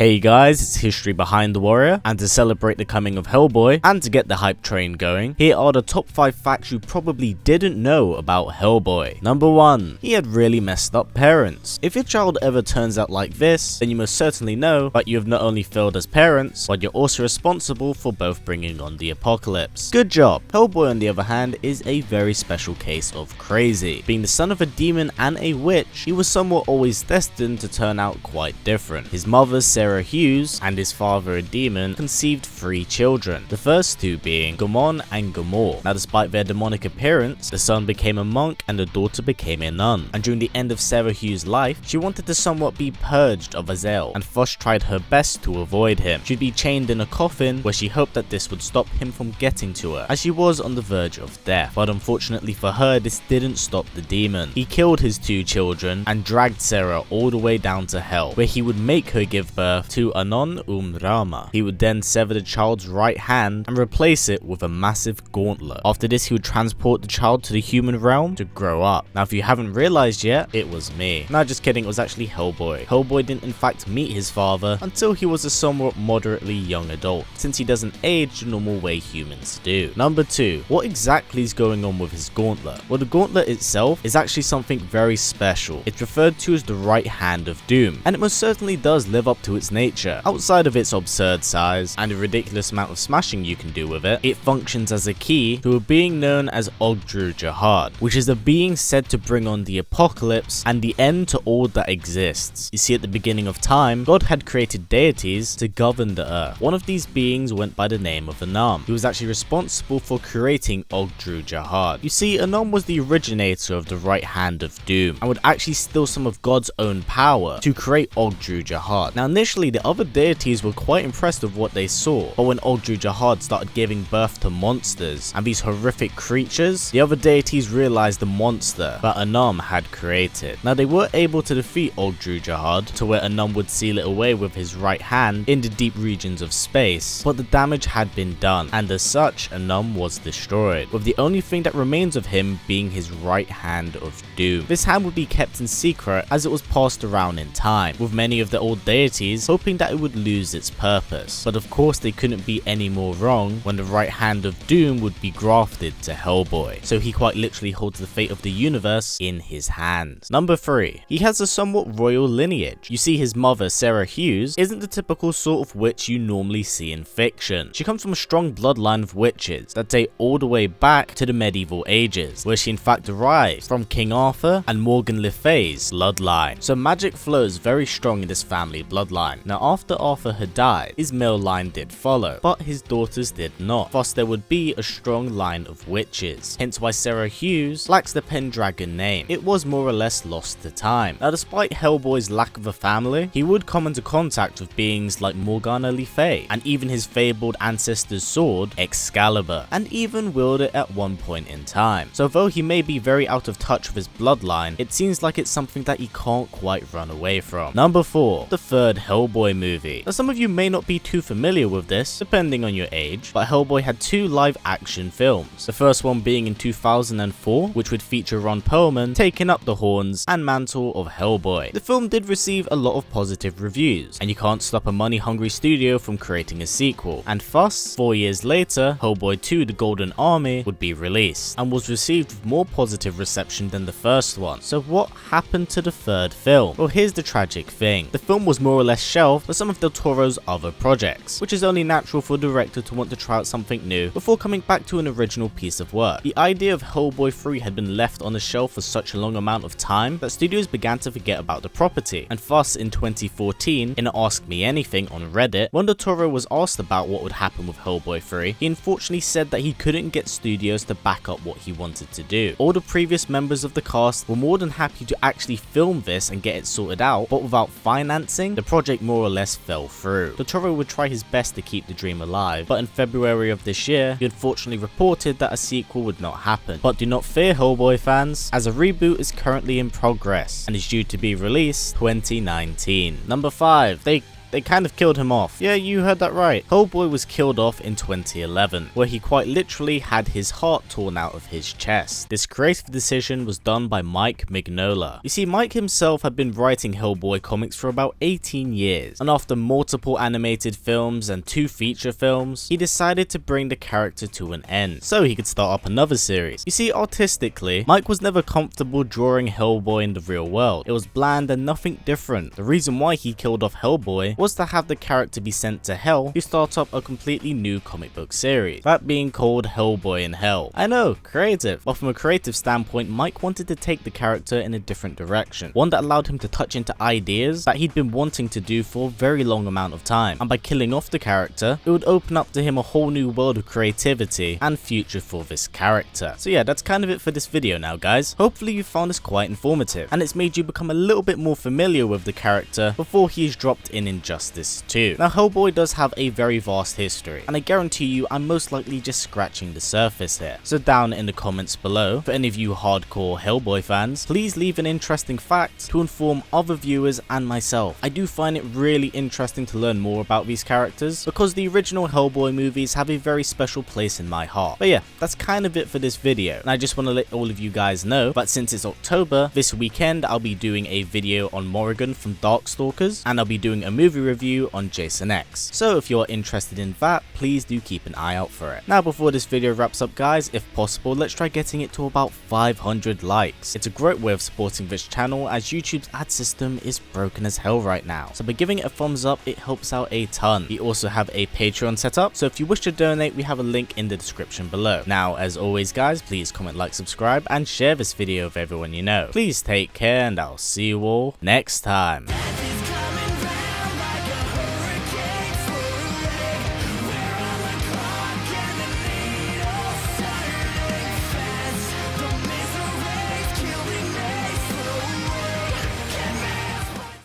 Hey guys, it's History Behind the Warrior, and to celebrate the coming of Hellboy, and to get the hype train going, here are the top 5 facts you probably didn't know about Hellboy. Number 1. He had really messed up parents. If your child ever turns out like this, then you must certainly know that you have not only failed as parents, but you're also responsible for both bringing on the apocalypse. Good job. Hellboy, on the other hand, is a very special case of crazy. Being the son of a demon and a witch, he was somewhat always destined to turn out quite different. His mother, Sarah Hughes, and his father, a demon, conceived 3 children, the first 2 being Gamon and Gamor. Now, despite their demonic appearance, the son became a monk and the daughter became a nun, and during the end of Sarah Hughes' life, she wanted to somewhat be purged of Azazel, and thus tried her best to avoid him. She'd be chained in a coffin where she hoped that this would stop him from getting to her, as she was on the verge of death, but unfortunately for her, this didn't stop the demon. He killed his 2 children and dragged Sarah all the way down to hell, where he would make her give birth to Anon Rama. He would then sever the child's right hand and replace it with a massive gauntlet. After this, he would transport the child to the human realm to grow up. Now, if you haven't realized yet, it was me. No, just kidding, it was actually Hellboy. Hellboy didn't in fact meet his father until he was a somewhat moderately young adult, since he doesn't age the normal way humans do. Number 2. What exactly is going on with his gauntlet? Well, the gauntlet itself is actually something very special. It's referred to as the right hand of doom, and it most certainly does live up to its nature. Outside of its absurd size and the ridiculous amount of smashing you can do with it, it functions as a key to a being known as Ogdru Jahad, which is a being said to bring on the apocalypse and the end to all that exists. You see, at the beginning of time, God had created deities to govern the earth. One of these beings went by the name of Anam. He was actually responsible for creating Ogdru Jahad. You see, Anam was the originator of the right hand of doom and would actually steal some of God's own power to create Ogdru Jahad. Now, initially, the other deities were quite impressed with what they saw, but when Ogdru Jahad started giving birth to monsters and these horrific creatures, the other deities realized the monster that Anam had created. Now, they were able to defeat Ogdru Jahad to where Anam would seal it away with his right hand in the deep regions of space, but the damage had been done, and as such, Anam was destroyed, with the only thing that remains of him being his right hand of doom. This hand would be kept in secret as it was passed around in time, with many of the old deities hoping that it would lose its purpose. But of course, they couldn't be any more wrong when the right hand of doom would be grafted to Hellboy, so he quite literally holds the fate of the universe in his hands. Number 3. He has a somewhat royal lineage. You see, his mother, Sarah Hughes, isn't the typical sort of witch you normally see in fiction. She comes from a strong bloodline of witches that date all the way back to the medieval ages, where she in fact derives from King Arthur and Morgan Le Fay's bloodline. So magic flows very strong in this family bloodline. Now, after Arthur had died, his male line did follow, but his daughters did not. Thus, there would be a strong line of witches, hence why Sarah Hughes lacks the Pendragon name. It was more or less lost to time. Now, despite Hellboy's lack of a family, he would come into contact with beings like Morgana Le Fay, and even his fabled ancestor's sword, Excalibur, and even wield it at one point in time. So though he may be very out of touch with his bloodline, it seems like it's something that he can't quite run away from. Number 4. The third Hellboy movie. Now, some of you may not be too familiar with this, depending on your age, but Hellboy had 2 live-action films. The first one being in 2004, which would feature Ron Perlman taking up the horns and mantle of Hellboy. The film did receive a lot of positive reviews, and you can't stop a money-hungry studio from creating a sequel, and thus, 4 years later, Hellboy 2: The Golden Army would be released, and was received with more positive reception than the first one. So what happened to the third film? Well, here's the tragic thing. The film was more or less shelved for some of Del Toro's other projects, which is only natural for a director to want to try out something new before coming back to an original piece of work. The idea of Hellboy 3 had been left on the shelf for such a long amount of time that studios began to forget about the property, and thus in 2014, in Ask Me Anything on Reddit, when Del Toro was asked about what would happen with Hellboy 3, he unfortunately said that he couldn't get studios to back up what he wanted to do. All the previous members of the cast were more than happy to actually film this and get it sorted out, but without financing, the project more or less fell through. Del Toro would try his best to keep the dream alive, but in February of this year, he unfortunately reported that a sequel would not happen. But do not fear, Hellboy fans, as a reboot is currently in progress and is due to be released 2019. Number 5. They they kind of killed him off. Yeah, you heard that right. Hellboy was killed off in 2011, where he quite literally had his heart torn out of his chest. This creative decision was done by Mike Mignola. You see, Mike himself had been writing Hellboy comics for about 18 years, and after multiple animated films and 2 feature films, he decided to bring the character to an end, so he could start up another series. You see, artistically, Mike was never comfortable drawing Hellboy in the real world. It was bland and nothing different. The reason why he killed off Hellboy was to have the character be sent to hell to start up a completely new comic book series, that being called Hellboy in Hell. I know, creative, but from a creative standpoint, Mike wanted to take the character in a different direction, one that allowed him to touch into ideas that he'd been wanting to do for a very long amount of time, and by killing off the character, it would open up to him a whole new world of creativity and future for this character. So yeah, that's kind of it for this video now, guys. Hopefully you found this quite informative, and it's made you become a little bit more familiar with the character before he's dropped in Injustice 2. Now, Hellboy does have a very vast history, and I guarantee you I'm most likely just scratching the surface here. So down in the comments below, for any of you hardcore Hellboy fans, please leave an interesting fact to inform other viewers and myself. I do find it really interesting to learn more about these characters, because the original Hellboy movies have a very special place in my heart. But yeah, that's kind of it for this video, and I just want to let all of you guys know that since it's October, this weekend I'll be doing a video on Morrigan from Darkstalkers, and I'll be doing a movie review on Jason X. So if you're interested in that, please do keep an eye out for it. Now, before this video wraps up, guys, if possible, let's try getting it to about 500 likes. It's a great way of supporting this channel, as YouTube's ad system is broken as hell right now. So by giving it a thumbs up, it helps out a ton. We also have a Patreon set up, so if you wish to donate, we have a link in the description below. Now, as always, guys, please comment, like, subscribe, and share this video with everyone you know. Please take care, and I'll see you all next time.